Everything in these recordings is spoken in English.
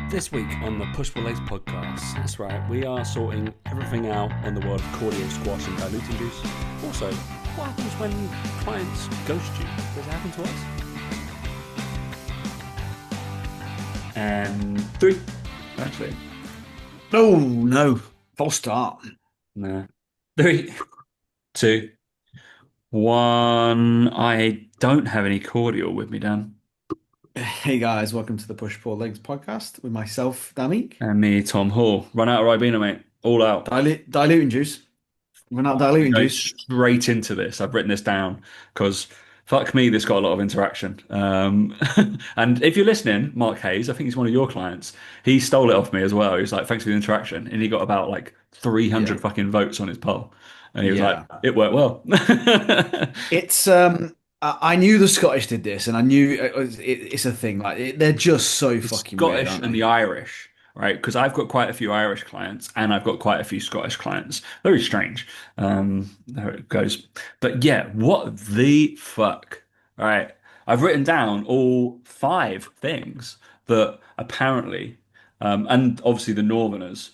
This week on the Push Pull Legs podcast, that's right, we are sorting everything out on the world of cordial, squash, and diluting juice. Also, what happens when clients ghost you? Does it happen to us? And three, actually. Oh no, false start. No. Three, two, one. I don't have any cordial with me, Dan. Hey guys, welcome to the Push Pull Legs podcast with myself, Damik. And me, Tom Hall. Run out of Ribena, mate. All out. Diluting juice. We're not We diluting go juice. straight into this. I've written this down because fuck me, this got a lot of interaction. And if you're listening, Mark Hayes, I think he's one of your clients. He stole it off me as well. He was like, "Thanks for the interaction," and he got about like 300 Yeah, fucking votes on his poll, and he was like, yeah. "It worked well." It's I knew the Scottish did this, and I knew it's a thing. They're just so The fucking weird, Scottish aren't and the they? Irish, right? Because I've got quite a few Irish clients and I've got quite a few Scottish clients. Very strange. There it goes. But yeah, what the fuck? All right. I've written down all five things that apparently, and obviously the Northerners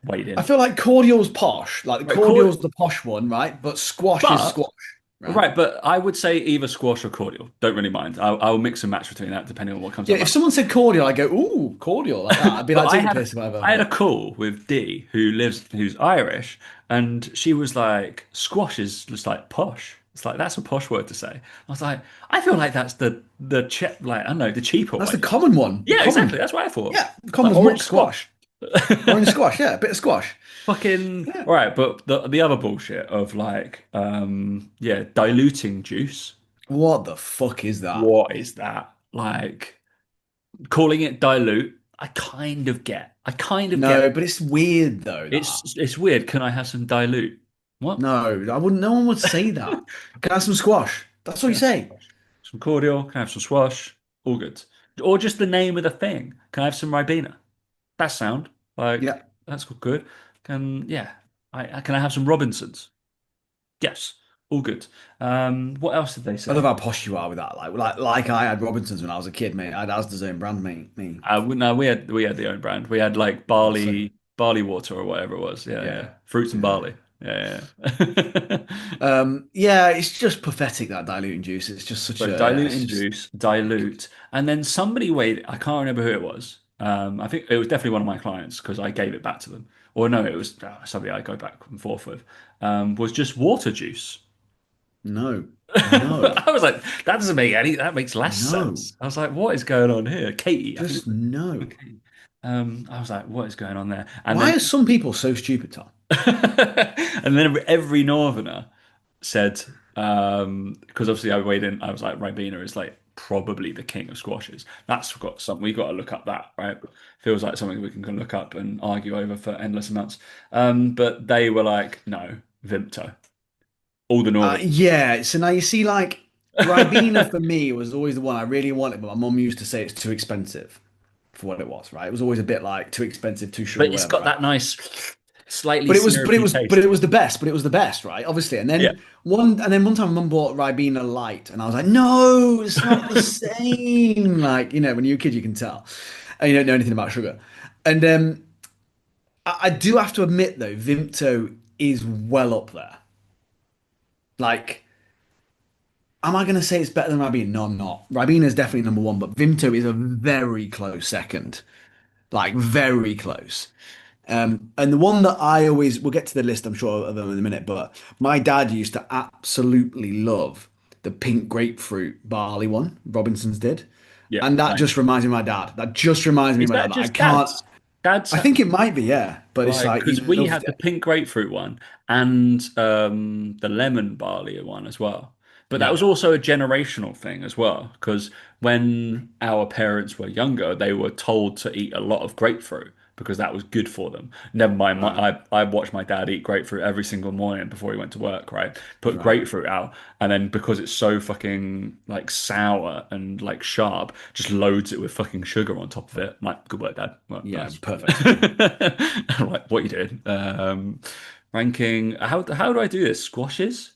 weighed I in. feel like cordial's posh. Like the Right, call cordial's the posh one, right? But squash is but squash, right? right, but I would say either squash or cordial. Don't really mind. I'll mix and match between that depending on what comes Yeah, up. if someone said cordial, I'd go, ooh, cordial like that. I'd be But like, take the piss or whatever. I had a But call with Dee who's Irish, and she was like, "Squash is just like posh. It's like that's a posh word to say." I was like, "I feel like that's the cheap, like I don't know, the cheaper that's the way." common one. The Yeah, exactly. common. That's what I thought. Yeah, the Like common's orange mock squash. squash. Orange squash, yeah, a bit of squash. Fucking Yeah. all right, but the other bullshit of like yeah, diluting juice. What the fuck is that? What is that? Like calling it dilute, I kind of get. I kind of get. No, but it's weird though, that. It's weird. Can I have some dilute? What? No, I wouldn't, no one would say that. Can I have some squash? That's what Can I you have some say. squash? Some cordial? Can I have some squash? All good. Or just the name of the thing. Can I have some Ribena? That sound like Yeah. that's good. Can yeah. Can I have some Robinsons? Yes. All good. What else did they I love say? how posh you are with that. Like I had Robinsons when I was a kid, mate. I had Asda's own brand, mate. Me. No, we had the own brand. We had like Also, barley water or whatever it was. Yeah, yeah. yeah. Fruits and Yeah. barley. Yeah, yeah. Yeah, it's just pathetic that diluting juice. It's just such So a, yeah, dilute it's in just juice, dilute, and then somebody weighed. I can't remember who it was. I think it was definitely one of my clients because I gave it back to them. Or no, it was somebody I go back and forth with. Was just water juice. no, no, I was like, that doesn't make any. That makes less no, sense. I was like, what is going on here, Katie? I think. just no. Okay. I was like, what is going on there? And Why then are some people so stupid, Tom? and then every Northerner said, because obviously I weighed in, I was like, Ribena is like probably the king of squashes. That's got something we got to look up that, right? Feels like something we can look up and argue over for endless amounts. But they were like, no, Vimto. All the Northern. Yeah, so now you see, like, Ribena for me was always the one I really wanted, but my mum used to say it's too expensive for what it was, right? It was always a bit like too expensive, too sugar, But it's whatever, got right? that nice, slightly But it was, but it syrupy was, but taste. it was the best. But it was the best, right? Obviously, Yeah. and then one time, mum bought Ribena Light, and I was like, no, it's not the same. Like, when you're a kid, you can tell, and you don't know anything about sugar. And I do have to admit, though, Vimto is well up there. Like, am I going to say it's better than Ribena? No, I'm not. Ribena is definitely number one, but Vimto is a very close second. Like, very close. And the one that I always, we'll get to the list, I'm sure, of them in a minute, but my dad used to absolutely love the pink grapefruit barley one, Robinsons did. Yeah. And that Same. just reminds me of my dad. That just reminds me of Is my dad. that Like, I just can't, dad's? Dad's I think it might be, yeah. But it's right, like, he because we loved had the it. pink grapefruit one and the lemon barley one as well. But that Yeah. was also a generational thing as well, because when our parents were younger, they were told to eat a lot of grapefruit because that was good for them. Never mind, Right. I watched my dad eat grapefruit every single morning before he went to work, right? Put Right. grapefruit out, and then because it's so fucking like sour and like sharp, just loads it with fucking sugar on top of it. Like, good work, Dad. Well, Yeah. nice. Perfect. Like what you did. Ranking. How do I do this? Squashes?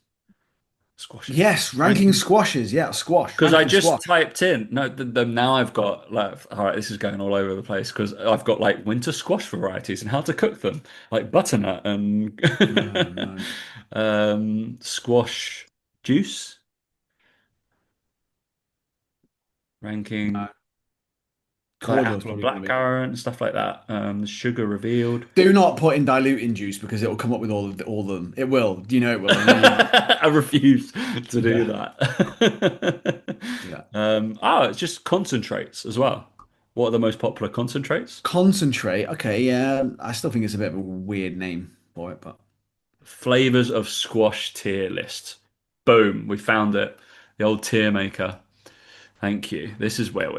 Squashes. Yes, ranking Ranking. squashes. Yeah, squash. Because I Ranking just squash. typed in, no, now I've got like, all right, this is going all over the place because I've got like winter squash varieties and how to cook them, like butternut and No, no, squash juice, no. ranking like Cordial is apple and probably going to be. blackcurrant and stuff like that. Sugar revealed. Do not put in diluting juice because it will come up with all of them. It will. Do you know it will? I mean, I refuse to do yeah, that. yeah. It's just concentrates as well. What are the most popular concentrates? Concentrate. Okay, yeah. I still think it's a bit of a weird name for it, but Flavors of squash tier list. Boom, we found it. The old tier maker. Thank you. This is where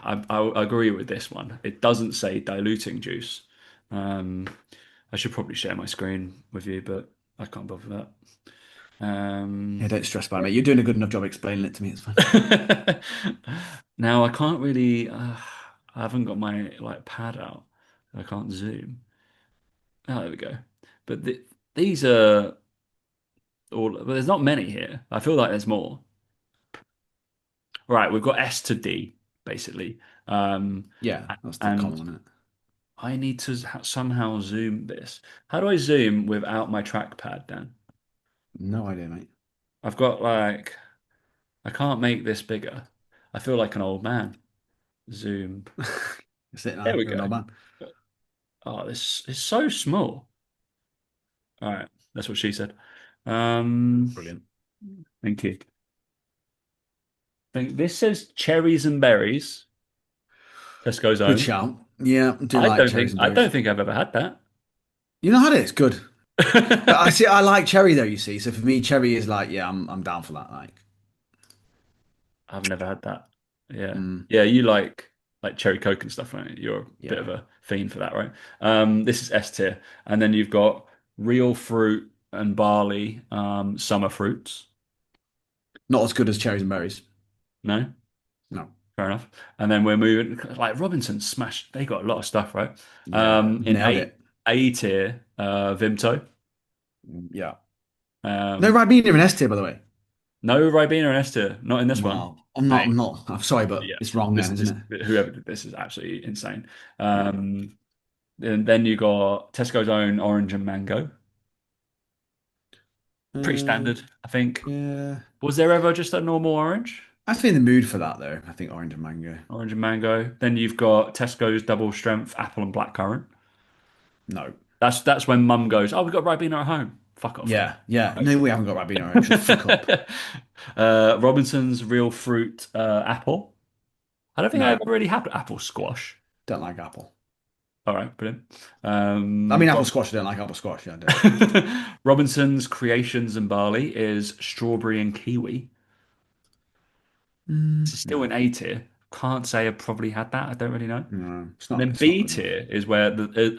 I agree with this one. It doesn't say diluting juice. Um, I should probably share my screen with you, but I can't bother that. yeah, Um, don't stress about it, mate. You're doing a good enough job explaining it to me. It's fine. now I can't really. I haven't got my like pad out. I can't zoom. Oh, there we go. But these are all. But there's not many here. I feel like there's more. Right, we've got S to D basically. Um, Yeah, that's the and common one, isn't it? I need to somehow zoom this. How do I zoom without my trackpad, Dan? No idea, mate. I've got like I can't make this bigger. I feel like an old man. Zoom. That's it There now. we You're an go. old man. Oh, this is so small. All right, that's what she said. Um, Brilliant. thank you. This says cherries and berries. Tesco's Good own. shout. Yeah, I do like cherries and I don't berries. think I've ever had that. You know how it is? Good. I see. I like cherry though. You see, so for me, cherry is like, yeah, I'm down for that. Like, I've never had that. Yeah. mm, Yeah, you like cherry Coke and stuff, right? You're a bit of yeah, a fiend for that, right? This is S tier. And then you've got real fruit and barley, summer fruits. not as good as cherries and berries. No? No. Fair enough. And then we're moving like Robinson smashed, they got a lot of stuff, right? Yeah, In nailed it. A tier, Vimto. Yeah. No Um, Ribena in S tier, by the way. no Ribena and S tier, not in this one. Wow. I'm not. Mate, I'm not. I'm sorry, but yeah. it's wrong then, isn't it? Whoever did this is absolutely insane. Yeah. And then you got Tesco's own orange and mango. Pretty Uh, standard, I think. yeah. Was there ever just a normal orange? I'd be in the mood for that though. I think orange and mango. Orange and mango. Then you've got Tesco's double strength apple and blackcurrant. No. That's when mum goes, "Oh, we've got Ribena at home." Fuck off. Yeah. Yeah. Right. No, we haven't got Ribena. Orange. Shut the fuck up. Robinson's real fruit apple. I don't think I No. ever really had apple squash. Don't like apple. All right, brilliant. I mean, apple Rob squash. I don't like apple squash. Yeah, I don't. Robinson's creations and barley is strawberry and kiwi. This is still No. in A tier. Can't say I've probably had that. I don't really know. No. It's And not. then It's not B good enough. tier is where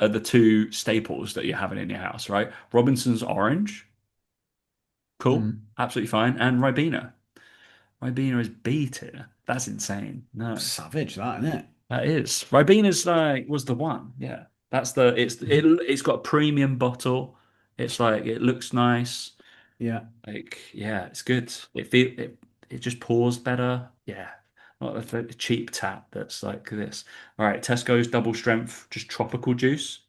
are the two staples that you're having in your house, right? Robinson's orange, cool, Mm. absolutely fine, and Ribena. Ribena is B tier. That's insane. No, Savage, that, isn't it? that is Ribena's like was the one. Yeah, that's it's got a premium bottle. It's like it looks nice. Yeah. Like yeah, it's good. It just pours better. Yeah, not a cheap tap that's like this. All right, Tesco's double strength, just tropical juice.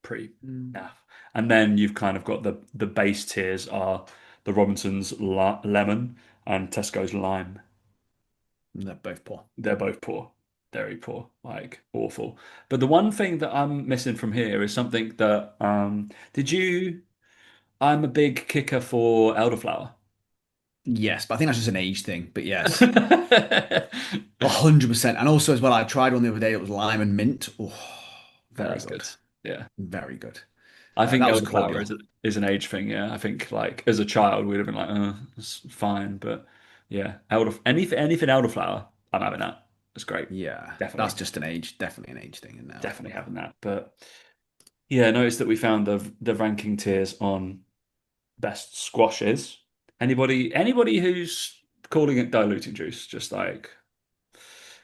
Pretty Mm. naff. And then you've kind of got the base tiers are the Robinsons lemon and Tesco's lime. They're both poor. They're both poor, very poor, like awful. But the one thing that I'm missing from here is something that did you? I'm a big kicker for elderflower. Yes, but I think that's just an age thing. But yes, 100%. And also as well, I tried one the other day. It was lime and mint. Oh, very That's good. good. Yeah. Very good. I think That was elderflower cordial. is an age thing. Yeah, I think like as a child we'd have been like, it's fine, but yeah, anything elderflower, I'm having that. That's great. Yeah, that's Definitely, just an age, definitely an age thing in there. definitely having that. But yeah, notice that we found the ranking tiers on best squashes. Anybody who's calling it diluting juice, just like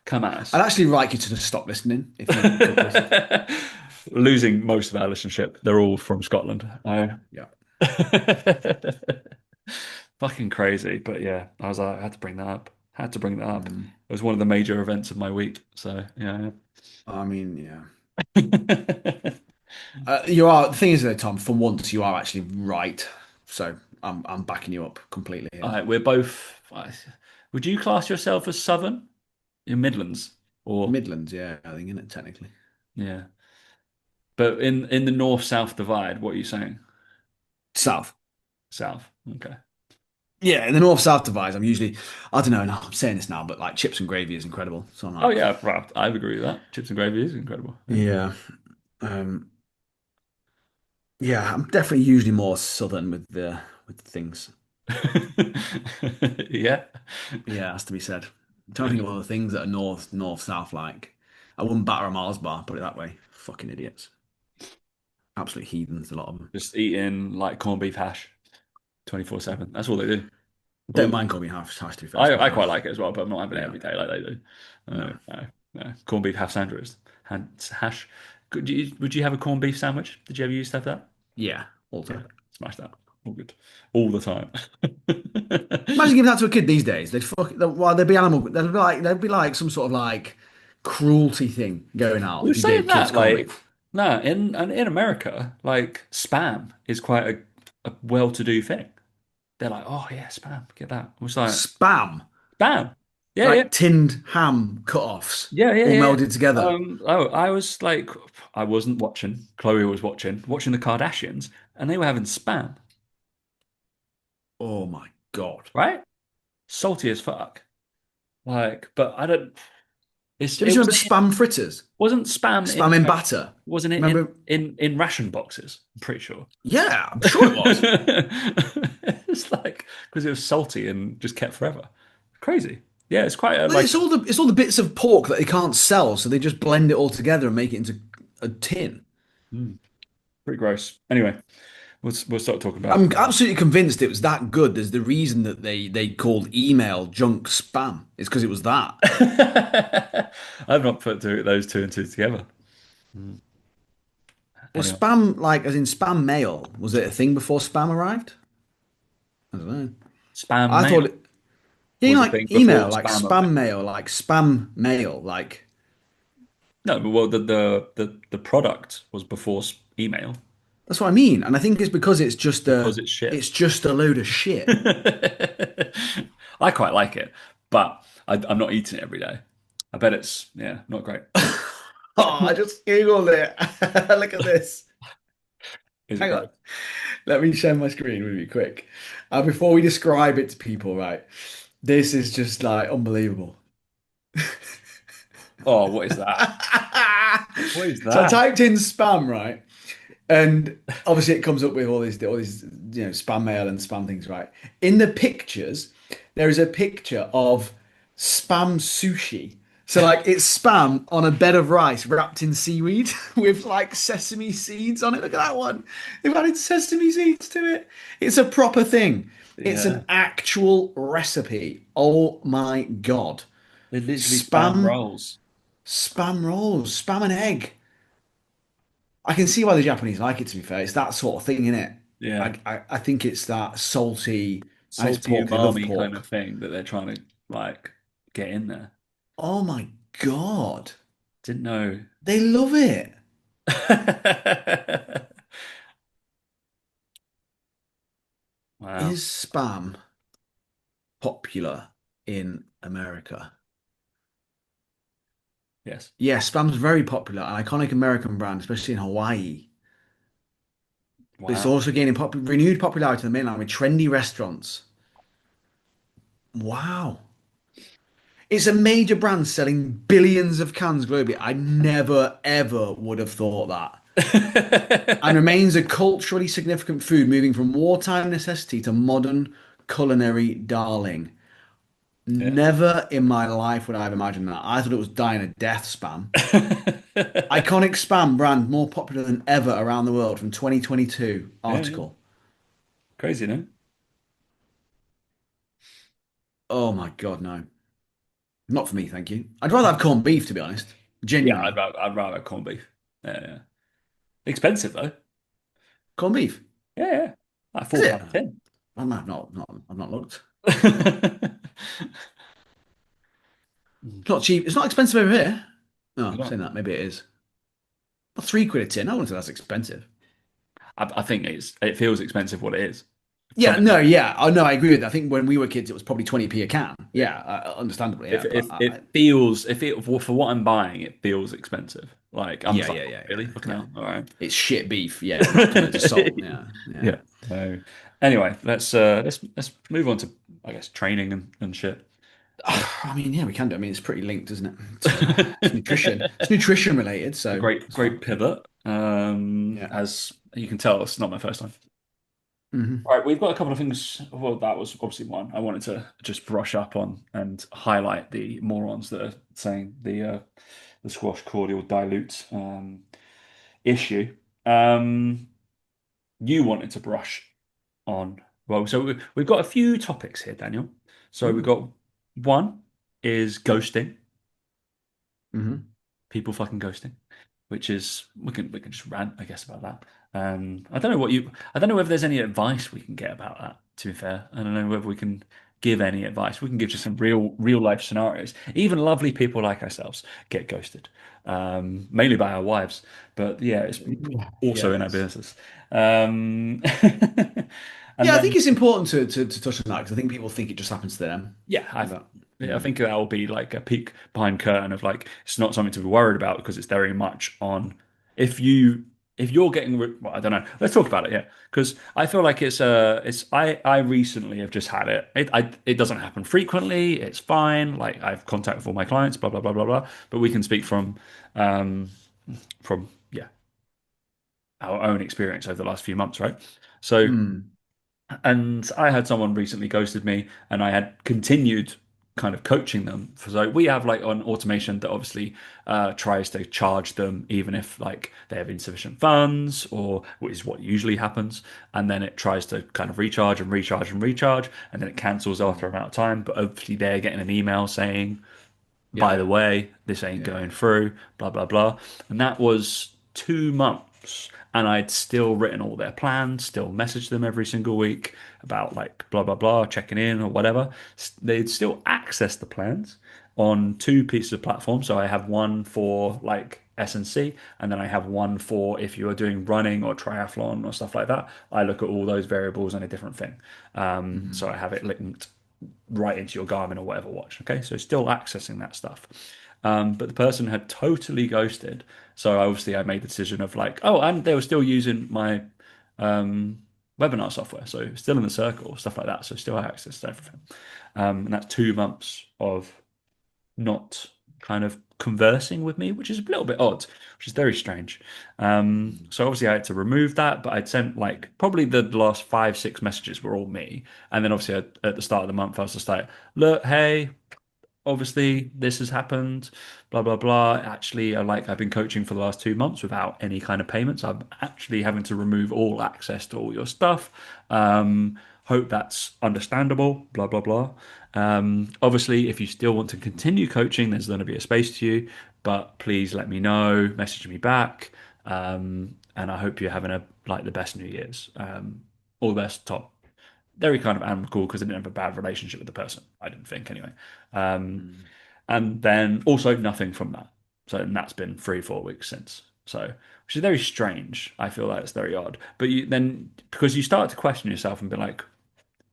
come at I'd us. actually like you to just stop listening if you could, please. Losing most of our listenership, they're all from Scotland. I Yeah. Fucking crazy. But yeah, I was like, I had to bring that up. Had to bring that up. Mm. It was one of the major events of my week. So yeah. I mean, yeah. Yeah. You are the thing is though, Tom. For once, you are actually right. So I'm backing you up completely All here. right, we're both. Would you class yourself as Southern? You're Midlands, or Midlands, yeah, I think, isn't it, technically? yeah. But in the North-South divide, what are you saying? South. South. Okay. Yeah, in the north-south divide, I'm usually, I don't know, no, I'm saying this now, but like chips and gravy is incredible. So I'm Oh like, yeah, right. I agree with that. Chips and gravy is incredible. Yeah. yeah, um, yeah, I'm definitely usually more southern with the things. Yeah. Yeah, has to be said. I'm trying to think of other things that are north-south like. I wouldn't batter a Mars bar, put it that way. Fucking idiots. Absolute heathens, a lot of them. Just eating like corned beef hash 24/7. That's all they do. All Don't the mind time. calling me hash to be fair, it's quite I quite nice. like it as well, but I'm not having it Yeah, every day like they do. no. No. No. Corned beef hash sandwich. Hash. Would you have a corned beef sandwich? Did you ever used to have that? Yeah, all the Yeah. time. Smash that. All good. All the time. Imagine giving that to a kid these days. Well, they'd be animal. They'd be like some sort of like cruelty thing going out We're if you saying gave kids that, corned like, beef. no, in America, like spam is quite a well-to-do thing. They're like, oh yeah, spam, get that. I was like, Spam, spam. Yeah, yeah, like tinned ham cut-offs, yeah, yeah, all yeah. melded together. Oh, I was like, I wasn't watching. Chloe was watching the Kardashians, and they were having spam, Oh my God. right? Salty as fuck. Like, but I don't. Do you It ever remember wasn't spam fritters? wasn't spam in Spam in batter. wasn't it Remember? in ration boxes? I'm pretty sure. Yeah, I'm sure it was. It's like because it was salty and just kept forever. Crazy. Yeah, it's quite a, Well, like it's all the bits of pork that they can't sell, so they just blend it all together and make it into a tin. mm, pretty gross. Anyway, we'll start talking about. I'm absolutely convinced it was that good. There's the reason that they called email junk spam. It's because it was that. I've not put those two and two together. Mm. Was Anyway, spam like as in spam mail? Was it a thing before spam arrived? I don't know. spam I thought mail it, yeah, was a like thing before email, like spam. spam mail, like spam mail, like No, but well, the product was before email that's what I mean. And I think it's because it's just because a it's shit. it's just a load of shit. I quite like it, but I'm not eating it every day. I bet it's yeah, not great. Oh, I just googled it. Look at this. Is it Hang on. gross? Let me share my screen with you quick. Before we describe it to people, right? This is just like unbelievable. Oh, what is that? What is So I that? typed in spam, right? And obviously it comes up with all these spam mail and spam things, right? In the pictures, there is a picture of spam sushi. So like it's spam on a bed of rice wrapped in seaweed with like sesame seeds on it. Look at that one. They've added sesame seeds to it. It's a proper thing. It's Yeah, an actual recipe. Oh my God. they're literally spam Spam, rolls. spam rolls, spam and egg. I can see why the Japanese like it, to be fair. It's that sort of thing, isn't it? Yeah, I think it's that salty, and it's salty pork. They love umami kind of pork. thing that they're trying to like get in there. Oh my God. Didn't know. They love it. Wow. Is spam popular in America? Yes. Yes, spam's very popular, an iconic American brand, especially in Hawaii. But it's Wow. also gaining renewed popularity in the mainland with trendy restaurants. Wow. It's a major brand selling billions of cans globally. I never, ever would have thought that. And remains a culturally significant food, moving from wartime necessity to modern culinary darling. Yeah. Never in my life would I have imagined that. I thought it was dying a death spam. Iconic spam brand more popular than ever around the world from 2022 Yeah, yeah. article. Crazy, no? Oh my God, no. Not for me, thank you. I'd rather have corned beef, to be honest. Yeah, Genuinely. I'd rather corned beef. Yeah, yeah. Expensive though. Corned beef. Yeah, yeah. Like Is £4 it? a tin. I've not looked. It's not cheap. It's not expensive over here. No, No. saying that, maybe it is. Not £3 a tin. I wouldn't say that's expensive. I think it feels expensive what it is. Yeah, Something no, yeah. Oh, no, I agree with that. I think when we were kids, it was probably 20p a can. Yeah, understandably, if yeah. But if it feels if it for what I'm buying, it feels expensive. Like I'm yeah, just like, yeah, oh, yeah, yeah, really? Fucking yeah. hell. All right. It's shit beef. Yeah, not turned into salt. Yeah, yeah. Yeah. So anyway, let's move on to I guess training and shit. So I mean, yeah, we can do. I mean, it's pretty linked, isn't it? It's nutrition. It's nutrition related, a so great it's fine. great pivot. Yeah. As you can tell, it's not my first time. Hmm. All right, we've got a couple of things. Well, that was obviously one I wanted to just brush up on and highlight the morons that are saying the squash cordial dilute issue. Um, you wanted to brush on. Well, so we've got a few topics here, Daniel. So we've Ooh. got one is ghosting, Hmm. people fucking ghosting, which is we can just rant, I guess, about that. I don't know what you. I don't know whether there's any advice we can get about that. To be fair, I don't know whether we can give any advice. We can give just some real life scenarios. Even lovely people like ourselves get ghosted, mainly by our wives. But yeah, it's also in our Yes. business. And Yeah, I think then it's important to touch on that because I think people think it just happens to them. yeah, But I think that will be like a peek behind curtain of like it's not something to be worried about because it's very much on if you if you're getting well, I don't know. Let's talk about it, yeah, because I feel like it's I recently have just had it. It doesn't happen frequently. It's fine. Like I've contact with all my clients, blah blah blah blah blah. But we can speak um from yeah our own experience over the last few months, right? So. mm, And I had someone recently ghosted me, and I had continued kind of coaching them. So we have like an automation that obviously tries to charge them even if like they have insufficient funds, or which is what usually happens. And then it tries to kind of recharge and recharge and recharge, and then it cancels after mm. an amount of time. But obviously they're getting an email saying Yeah, by the way, this ain't yeah. going through, blah, blah, blah. And that was 2 months. And I'd still written all their plans, still messaged them every single week about like blah, blah, blah, checking in or whatever. They'd still access the plans on two pieces of platform. So I have one for like S&C, and then I have one for if you are doing running or triathlon or stuff like that. I look at all those variables on a different thing. So Hmm. I have it linked right into your Garmin or whatever watch. Okay, so still accessing that stuff. But the person had totally ghosted. So obviously I made the decision of like, oh, and they were still using my webinar software. So still in the circle, stuff like that. So still access to everything. And that's 2 months of not kind of conversing with me, which is a little bit odd, which is very strange. So obviously I had to remove that, but I'd sent like probably the last 5, 6 messages were all me. And then obviously at the start of the month, I was just like, look, hey, obviously this has happened, blah blah blah. Actually, I've been coaching for the last 2 months without any kind of payments. I'm actually having to remove all access to all your stuff. Hope that's understandable, blah blah blah. Obviously, if you still want to continue coaching, there's going to be a space to you, but please let me know, message me back. And I hope you're having a like the best New Year's. All the best, Tom. Very kind of amicable because I didn't have a bad relationship with the person. I didn't think anyway. Um, Mm. and then also nothing from that. So and that's been 3, 4 weeks since. So which is very strange. I feel like it's very odd. But you then because you start to question yourself and be like,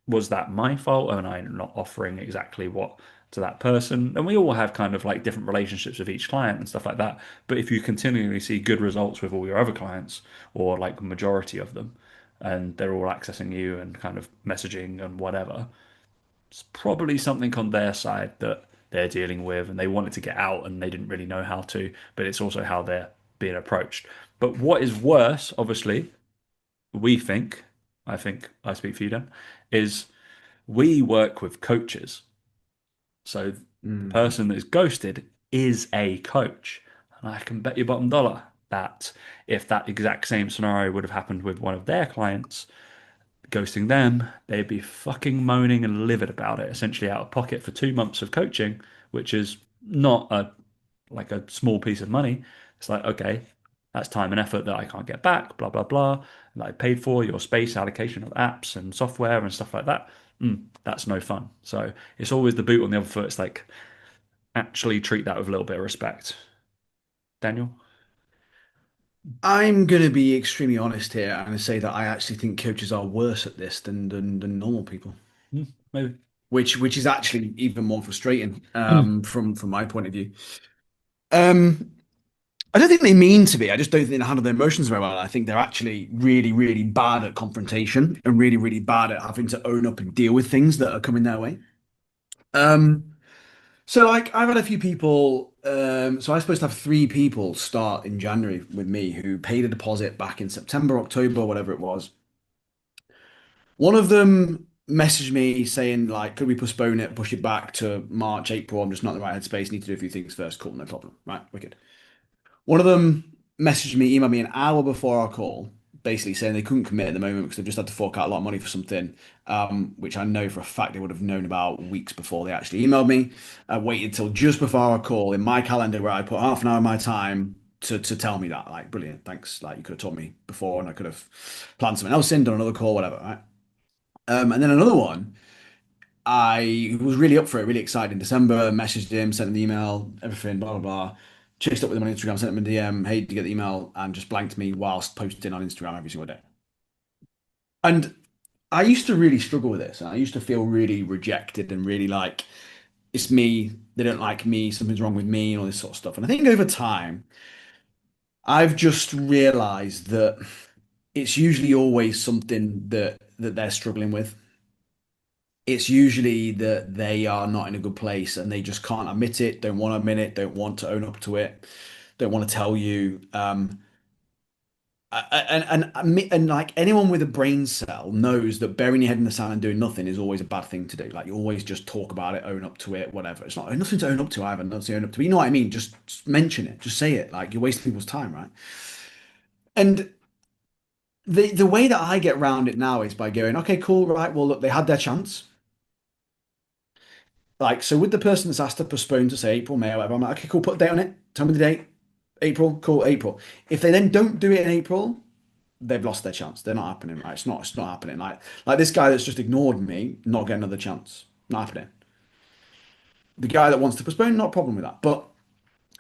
was that my fault? Am I not offering exactly what to that person? And we all have kind of like different relationships with each client and stuff like that. But if you continually see good results with all your other clients, or like majority of them, and they're all accessing you and kind of messaging and whatever, it's probably something on their side that they're dealing with and they wanted to get out and they didn't really know how to, but it's also how they're being approached. But what is worse, obviously, we think, I think I speak for you, Dan, is we work with coaches. So the Mm. person that is ghosted is a coach. And I can bet you bottom dollar that if that exact same scenario would have happened with one of their clients, ghosting them, they'd be fucking moaning and livid about it, essentially out of pocket for 2 months of coaching, which is not a like a small piece of money. It's like, okay, That's time and effort that I can't get back, blah, blah, blah. And I paid for your space allocation of apps and software and stuff like that. That's no fun. So it's always the boot on the other foot. It's like actually treat that with a little bit of respect. Daniel? I'm going to be extremely honest here and say that I actually think coaches are worse at this than normal people, Maybe. which is actually even more frustrating from my point of view. Um, I don't think they mean to be. I just don't think they handle their emotions very well. I think they're actually really, really bad at confrontation and really, really bad at having to own up and deal with things that are coming their way. Um, so like I've had a few people. So I was supposed to have three people start in January with me who paid a deposit back in September, October, whatever it was. One of them messaged me saying like, could we postpone it, push it back to March, April? I'm just not in the right headspace. Need to do a few things first. Cool, no problem. Right, wicked. One of them messaged me, emailed me an hour before our call, basically saying they couldn't commit at the moment because they've just had to fork out a lot of money for something, which I know for a fact they would have known about weeks before they actually emailed me. I waited till just before our call in my calendar where I put half an hour of my time to tell me that. Like, brilliant, thanks. Like, you could have told me before and I could have planned something else in, done another call, whatever, right? And then another one. I was really up for it, really excited in December, messaged him, sent him the email, everything, blah, blah, blah. Chased up with him on Instagram, sent him a DM, hey, did you get the email? And just blanked me whilst posting on Instagram every single day. And I used to really struggle with this. And I used to feel really rejected and really like, it's me, they don't like me, something's wrong with me, and all this sort of stuff. And I think over time, I've just realized that it's usually always something that they're struggling with. It's usually that they are not in a good place and they just can't admit it, don't want to admit it, don't want to own up to it, don't want to tell you. And like anyone with a brain cell knows that burying your head in the sand and doing nothing is always a bad thing to do. Like you always just talk about it, own up to it, whatever. It's not nothing to own up to either, nothing to own up to. But you know what I mean? Just mention it, just say it. Like you're wasting people's time, right? And the way that I get around it now is by going, okay, cool, right? Well, look, they had their chance. Like, so with the person that's asked to postpone to say April, May, or whatever, I'm like, okay, cool, put a date on it. Tell me the date. April, cool, April. If they then don't do it in April, they've lost their chance. They're not happening, right? It's not happening. Like this guy that's just ignored me, not getting another chance. Not happening. The guy that wants to postpone, not a problem with that. But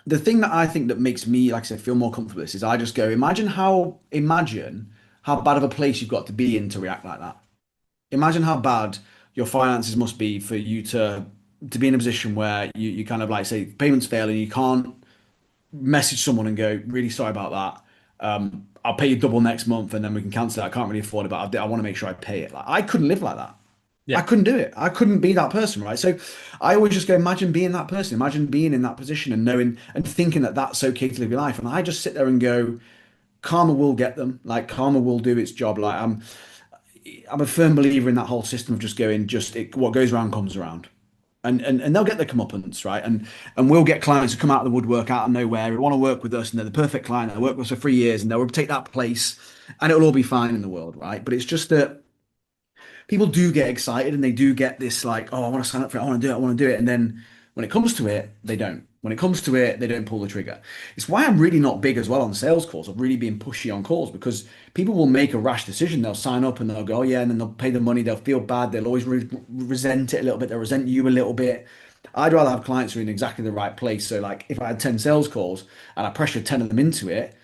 the thing that I think that makes me, like I said, feel more comfortable with this is I just go, imagine how bad of a place you've got to be in to react like that. Imagine how bad your finances must be for you to be in a position where you kind of like say payments fail and you can't message someone and go, really sorry about that. I'll pay you double next month and then we can cancel it. I can't really afford it, but I want to make sure I pay it. Like I couldn't live like that. I Yeah. couldn't do it. I couldn't be that person, right? So I always just go, imagine being that person, imagine being in that position and knowing and thinking that that's okay to live your life. And I just sit there and go, karma will get them. Like karma will do its job. Like I'm a firm believer in that whole system of just going, what goes around comes around. And they'll get their comeuppance, right? And we'll get clients who come out of the woodwork out of nowhere who want to work with us and they're the perfect client. They'll work with us for 3 years and they'll take that place and it'll all be fine in the world, right? But it's just that people do get excited and they do get this like, oh, I want to sign up for it, I want to do it, I want to do it. And then when it comes to it, they don't. When it comes to it, they don't pull the trigger. It's why I'm really not big as well on sales calls, of really being pushy on calls, because people will make a rash decision. They'll sign up and they'll go, oh yeah, and then they'll pay the money. They'll feel bad. They'll always resent it a little bit. They'll resent you a little bit. I'd rather have clients who are in exactly the right place. So like if I had 10 sales calls and I pressured 10 of them into it,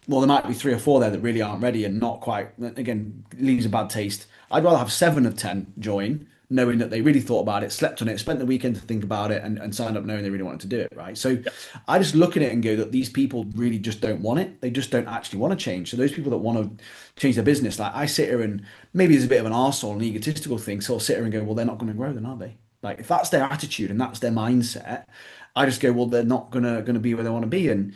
well, there might be three or four there that really aren't ready and not quite, again, leaves a bad taste. I'd rather have 7 of 10 join, knowing that they really thought about it, slept on it, spent the weekend to think about it, and signed up knowing they really wanted to do it, right? So Yeah. I just look at it and go that these people really just don't want it. They just don't actually want to change. So those people that want to change their business, like I sit here and maybe there's a bit of an arsehole and egotistical thing, so I'll sit here and go, well, they're not going to grow then, are they? Like if that's their attitude and that's their mindset, I just go, well, they're not gonna be where they want to be. And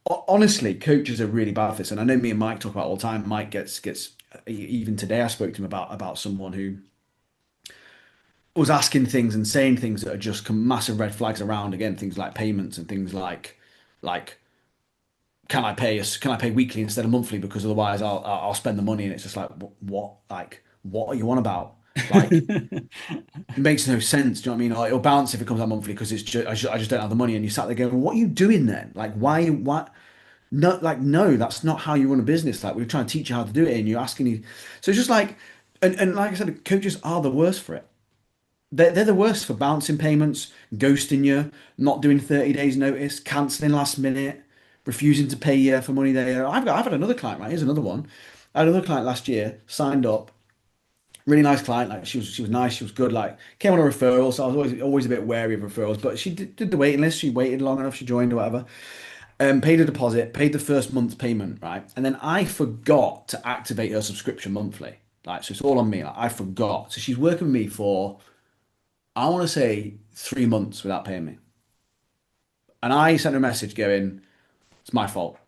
honestly, coaches are really bad for this, and I know me and Mike talk about it all the time. Mike gets even today. I spoke to him about someone who was asking things and saying things that are just massive red flags around again things like payments and things like can I pay weekly instead of monthly because otherwise I'll spend the money, and it's just like what like what are you on about? Like it makes no sense. Do you know what I mean? Or it'll bounce if it comes out monthly because it's just I just don't have the money, and you sat there going, what are you doing then? Like why what? No, like, no, that's not how you run a business. Like, we're trying to teach you how to do it, and you're asking you. So it's just like, and like I said, coaches are the worst for it. They're the worst for bouncing payments, ghosting you, not doing 30 days notice, cancelling last minute, refusing to pay you for money they owe. I've had another client, right? Here's another one. I had another client last year, signed up, really nice client. Like, she was nice, she was good. Like, came on a referral, so I was always a bit wary of referrals. But she did the waiting list. She waited long enough. She joined or whatever. Paid a deposit, paid the first month's payment, right? And then I forgot to activate her subscription monthly. Like, so it's all on me. Like, I forgot. So she's working with me for, I want to say, 3 months without paying me. And I sent her a message going, it's my fault.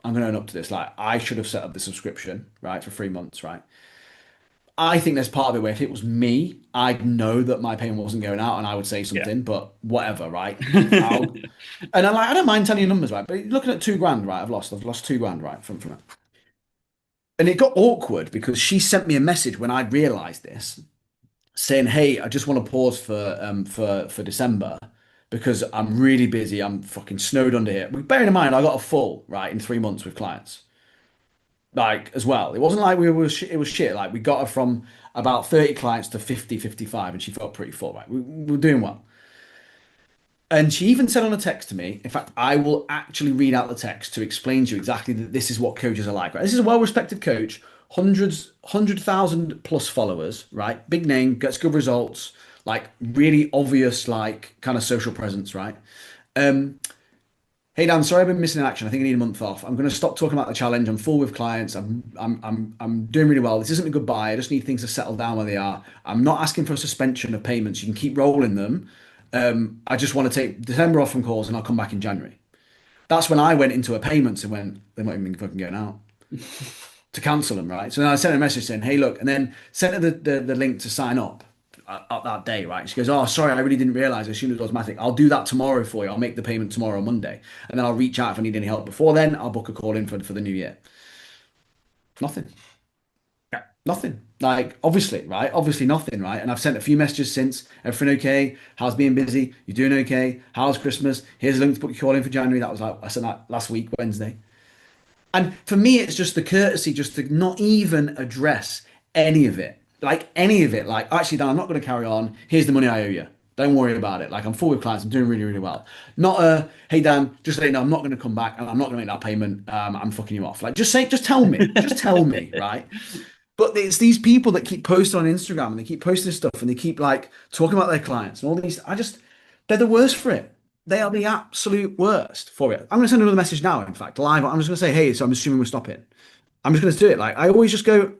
I'm going to own up to this. Like, I should have set up the subscription, right, for 3 months, right? I think there's part of it where if it was me, I'd know that my payment wasn't going out and I would say Yeah. something, but whatever, right? I'll, and I'm like, I don't mind telling you numbers, right? But looking at 2 grand, right? I've lost 2 grand, right, from it. And it got awkward because she sent me a message when I realized this, saying, "Hey, I just want to pause for December because I'm really busy. I'm fucking snowed under here." But bearing in mind, I got a full right in 3 months with clients, like as well. It wasn't like it was shit. Like we got her from about 30 clients to 50, 55, and she felt pretty full. Right, we were doing well. And she even said on a text to me, in fact, I will actually read out the text to explain to you exactly that this is what coaches are like, right? This is a well-respected coach, 100,000 plus followers, right? Big name, gets good results, like really obvious, like kind of social presence, right? Um, Hey Dan, sorry I've been missing in action. I think I need a month off. I'm going to stop talking about the challenge. I'm full with clients. I'm doing really well. This isn't a goodbye. I just need things to settle down where they are. I'm not asking for a suspension of payments. You can keep rolling them. I just want to take December off from calls and I'll come back in January. That's when I went into her payments and went, they might even fucking going out to cancel them, right? So then I sent her a message saying, hey, look, and then sent her the link to sign up at that day, right? She goes, oh, sorry, I really didn't realize. I assumed it was automatic. I'll do that tomorrow for you. I'll make the payment tomorrow, Monday. And then I'll reach out if I need any help. Before then, I'll book a call in for the new year. Nothing. Yeah. Nothing. Like, obviously, right? Obviously nothing, right? And I've sent a few messages since. Everything okay? How's being busy? You doing okay? How's Christmas? Here's a link to book your call in for January. That was like, I sent that last week, Wednesday. And for me, it's just the courtesy just to not even address any of it. Like any of it. Like, actually, Dan, I'm not going to carry on. Here's the money I owe you. Don't worry about it. Like, I'm full with clients. I'm doing really, really well. Not hey, Dan, just say, no, I'm not going to come back and I'm not going to make that payment. I'm fucking you off. Like, just tell me. Just tell me, right? But it's these people that keep posting on Instagram and they keep posting stuff and they keep like talking about their clients and all these. They're the worst for it. They are the absolute worst for it. I'm going to send another message now, in fact, live. I'm just going to say, hey, so I'm assuming we're stopping. I'm just going to do it. Like, I always just go,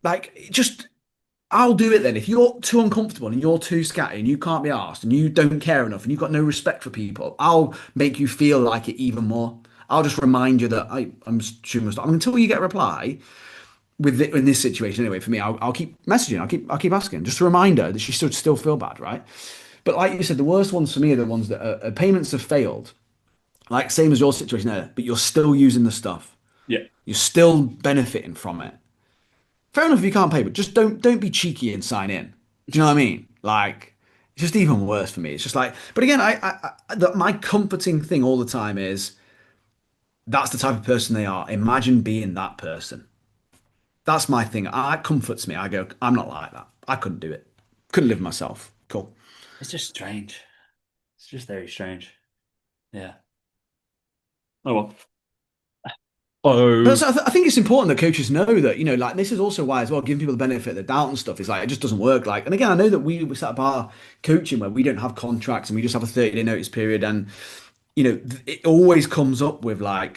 like, just, I'll do it then. If you're too uncomfortable and you're too scatty and you can't be asked and you don't care enough and you've got no respect for people, I'll make you feel like it even more. I'll just remind you that I'm assuming we're stopping until you get a reply in this situation anyway. For me, I'll keep messaging. I'll keep asking, just a reminder that she should still feel bad, right? But like you said, the worst ones for me are the ones that payments have failed, like same as your situation there, but you're still using the stuff. Yeah. You're still benefiting from it. Fair enough if you can't pay, but just don't be cheeky and sign in. Do you know what I mean? Like, it's just even worse for me. It's just like, but again, my comforting thing all the time is that's the type of person they are. Imagine being that person. That's my thing. That comforts me. I go, I'm not like that. I couldn't do it. Couldn't live myself. Cool. It's just strange. It's just very strange. Yeah. Oh well. But Oh, I think it's important that coaches know that, like this is also why as well, giving people the benefit of the doubt and stuff is like, it just doesn't work. Like, and again, I know that we set up our coaching where we don't have contracts and we just have a 30-day notice period. And, it always comes up with well,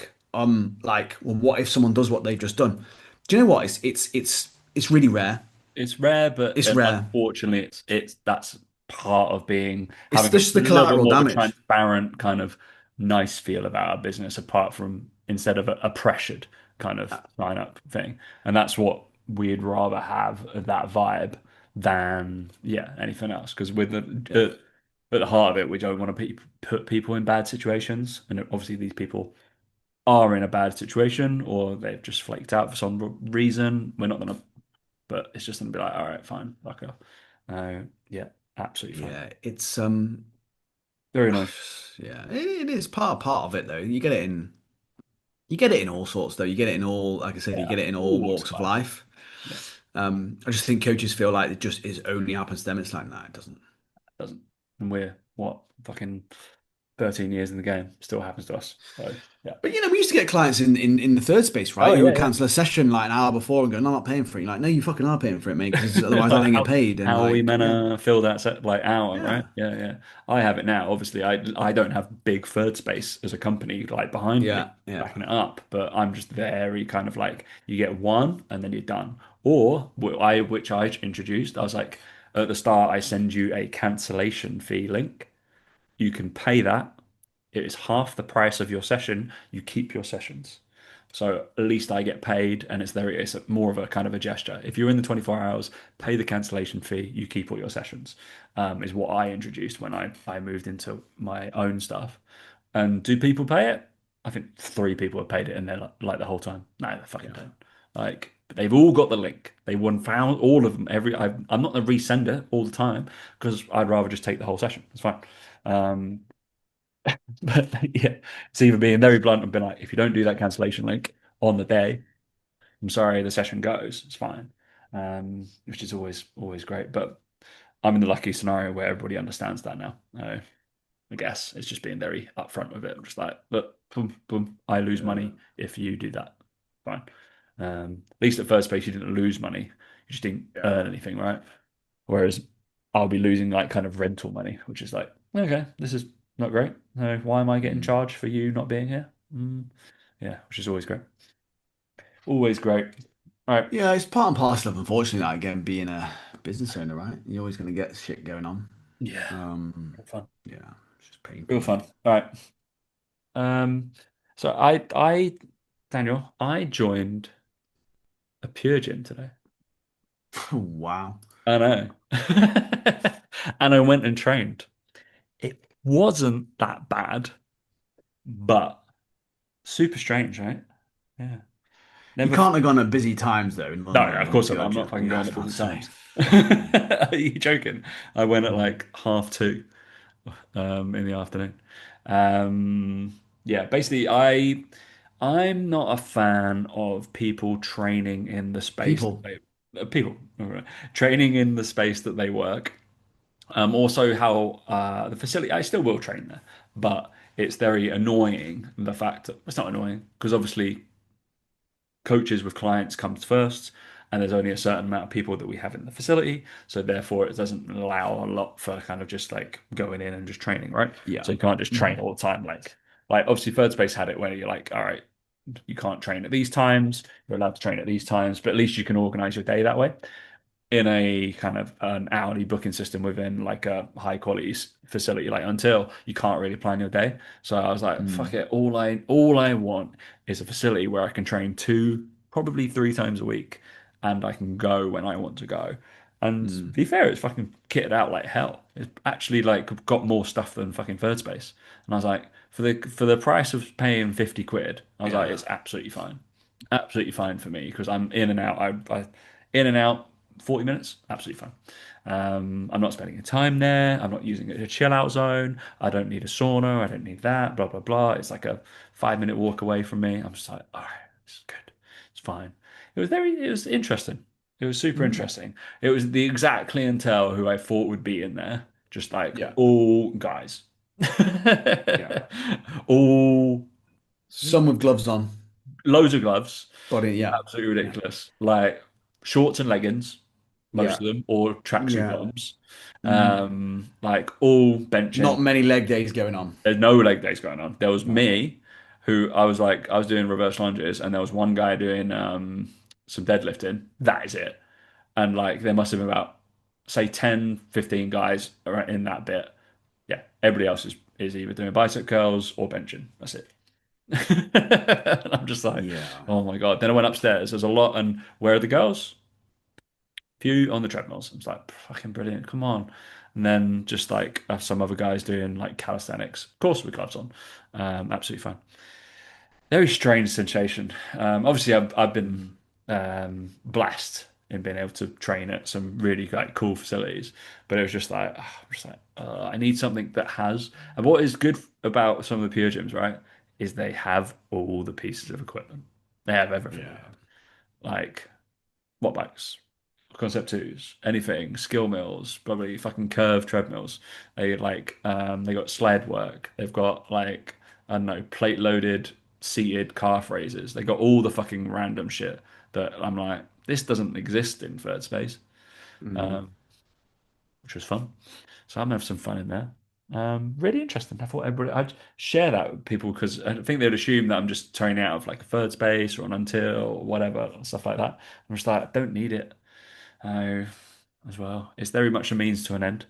what if someone does what they've just done? Do you know what? It's really rare. it's rare, but It's rare. unfortunately, it's that's part of being It's having a just the little bit collateral more of a damage. transparent kind of nice feel about our business, apart from instead of a pressured kind of sign up thing, and that's what we'd rather have that vibe than anything else. Because with Yeah. at the heart of it, we don't want to put people in bad situations, and obviously these people are in a bad situation or they've just flaked out for some reason. We're not gonna but it's just gonna be like, all right, fine, fuck off. Yeah, absolutely fine. Yeah. Very annoying. Yeah, it is part of it though. You get it in all sorts though. You get it in all, like I said, you Yeah. get it in All all walks walks of of life. life. Yeah. I just think coaches feel like it just is only happens to them. It's like, no, it doesn't. Doesn't. And we're what fucking 13 years in the game. Still happens to us. So yeah. But we used to get clients in the third space, right? Oh Who yeah, would yeah. cancel a session like an hour before and go, "No, I'm not paying for it." You're like, no, you fucking are paying for it, mate, because otherwise I Like, don't get paid. And how are we like, meant yeah, to fill that set like hour, right? yeah, Yeah, yeah. I have it now. Obviously, I don't have big third space as a company like behind me yeah, yeah, backing it up, but I'm just very kind of like you get one and then you're done. Or which I introduced, I was like at the start, I send you a cancellation fee link. You can pay that. It is half the price of your session. You keep your sessions. So at least I get paid, and it's more of a kind of a gesture. If you're in the 24 hours, pay the cancellation fee. You keep all your sessions. Is what I introduced when I moved into my own stuff. And do people pay it? I think three people have paid it, and they're like the whole time. No, they fucking yeah, don't. Like but they've all got the link. They won found all of them. I'm not going to resend it all the time because I'd rather just take the whole session. It's fine. Um, but yeah, it's either being very blunt and being like, if you don't do that cancellation link on the day, I'm sorry, the session goes. It's fine, which is always great. But I'm in the lucky scenario where everybody understands that now. I guess it's just being very upfront with it. I'm just like, look, boom, boom, I lose yeah, money if you do that. Fine. At least at first base, you didn't lose money. You just didn't yeah. earn anything, right? Whereas I'll be losing like kind of rental money, which is like, okay, this is not great. Why am I getting Mm. charged for you not being here? Yeah, which is always great. Always great. All right. Yeah, it's part and parcel of unfortunately that again being a business owner, right? You're always going to get shit going on. Yeah, Um, real fun. yeah, it's just Real painful. fun. All right. So Daniel, I joined a Pure Gym today. Wow. I know. And I went and trained. It wasn't that bad, but super strange, right? Yeah. You Never. can't have gone at busy times though in No, London of on a course I'm not. pure I'm not gym. fucking Yeah, I going was at about busy to say. times. Are you joking? I went at Mm. like 2:30 in the afternoon. Yeah, basically I'm not a fan of people training in the space that People. people training in the space that they work. Also how the facility I still will train there, but it's very annoying the fact that it's not annoying because obviously coaches with clients comes first, and there's only a certain amount of people that we have in the facility, so therefore it doesn't allow a lot for kind of just like going in and just training, right? Yeah. So you can't just train Mhm. all the time. Like obviously third space had it where you're like, all right, you can't train at these times, you're allowed to train at these times, but at least you can organize your day that way in a kind of an hourly booking system within like a high quality facility like until you can't really plan your day. So I was like fuck Mm. it, all I want is a facility where I can train two probably three times a week and I can go when I want to go. And to Mm. be fair, it's fucking kitted out like hell. It's actually like got more stuff than fucking third space. And I was like, for the price of paying 50 quid, I was like, Yeah. it's absolutely fine. Absolutely fine for me because I'm in and out. I in and out 40 minutes, absolutely fine. I'm not spending any time there. I'm not using it as a chill out zone. I don't need a sauna. I don't need that. Blah blah blah. It's like a 5 minute walk away from me. I'm just like, all right, this is good. It's fine. It was interesting. It was super Mm. interesting. It was the exact clientele who I thought would be in there, just like Yeah. all guys, Yeah. all Some with gloves on. loads of gloves, Body. Yeah. absolutely Yeah. ridiculous. Like shorts and leggings, most Yeah. of them, or tracksuit Yeah. bottoms. Mm. Like all benching. Not many leg days going on. There's no leg days going on. There was No. me, who I was doing reverse lunges, and there was one guy doing some deadlifting. That is it. And like there must have been about say 10, 15 guys in that bit. Yeah, everybody else is either doing bicep curls or benching. That's it. And I'm just like, Yeah. oh my God. Then I went upstairs. There's a lot. And where are the girls? Few on the treadmills. I was like, fucking brilliant. Come on. And then just like some other guys doing like calisthenics, of course, with gloves on. Absolutely fine. Very strange sensation. Obviously, I've been Mm. blessed in being able to train at some really like cool facilities. But it was just like, I'm just like, I need something that has. And what is good about some of the pure gyms, right, is they have all the pieces of equipment. They have everything. Yeah. Like what bikes, concept twos, anything, skill mills, probably fucking curved treadmills. They got sled work. They've got like I don't know, plate loaded seated calf raises. They got all the fucking random shit that I'm like, this doesn't exist in third space, Mm. um, which was fun. So I'm gonna have some fun in there. Really interesting. I thought everybody I'd share that with people because I think they'd assume that I'm just training out of like a third space or an until or whatever stuff like that. I'm just like, I don't need it. Uh, as well. It's very much a means to an end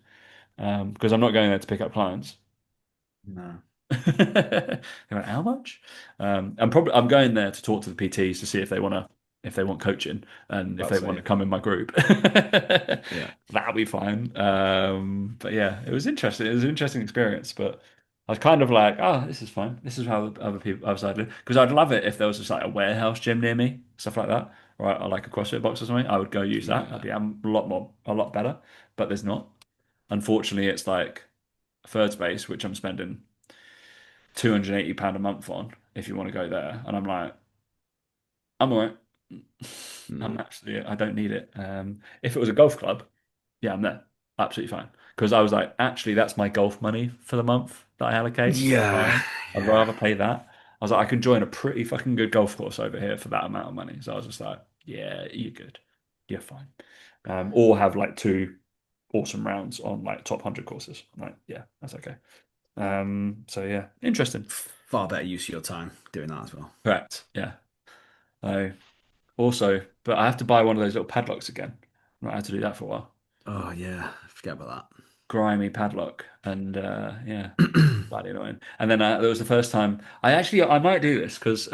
because I'm not going there to pick up clients. No. They went, how much? I'm going there to talk to the PTs to see if they want coaching and if That's they want to it. come in my group. Yeah. That'll be fine. But yeah, it was interesting. It was an interesting experience, but I was kind of like, oh, this is fine. This is how other people outside live. Because I'd love it if there was just like a warehouse gym near me, stuff like that, right? Or like a CrossFit box or something. I would go use that. That'd Yeah. be a lot better. But there's not. Unfortunately, it's like a third space, which I'm spending £280 a month on if you want to go there. And I'm like, I'm all right. No. I don't need it. If it was a golf club, yeah, I'm there. Absolutely fine. Because I was like, actually, that's my golf money for the month that I allocate. Yeah. Fine. I'd Yeah. rather pay that. I was like, I can join a pretty fucking good golf course over here for that amount of money. So I was just like, yeah, you're good. You're fine. Or have like two awesome rounds on like top 100 courses. I'm like, yeah, that's okay. So yeah, interesting. Far better use of your time doing that as well. Correct. Yeah. I but I have to buy one of those little padlocks again. I had to do that for a while. Oh yeah. Forget about Grimy padlock, and yeah, that. bloody annoying. And then there was the first time I might do this because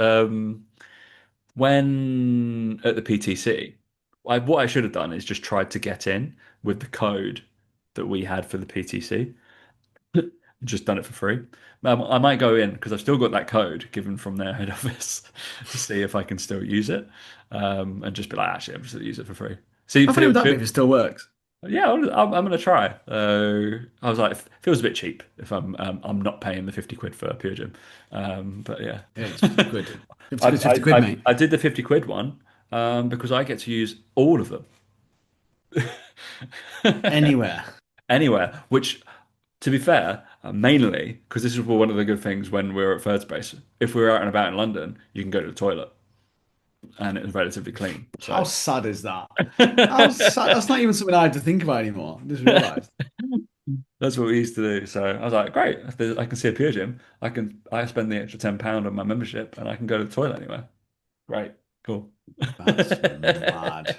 when at the PTC, what I should have done is just tried to get in with the code that we had for the PTC. Just done it for free. I might go in because I've still got that code given from their head office to see if I can still use it, and just be like, actually, I'm just going to use it for free. See, How funny would that be if it still works? yeah, I'm going to try. I was like, it feels a bit cheap if I'm not paying the 50 quid for a pure gym, but yeah, Yeah, it's 50 quid. 50 quid's 50 quid, mate. I did the 50 quid one because I get to use all of them Anywhere. anywhere, which to be fair, mainly because this is one of the good things when we're at third space. If we're out and about in London, you can go to the toilet and it's relatively clean. How So sad is that? How sad. That's not even something I had to think about anymore. I just realized. that's what we used to do. So I was like, great, I can see a pure gym. I spend the extra £10 on my membership and I can go to the toilet anywhere. Great, cool. That's mad.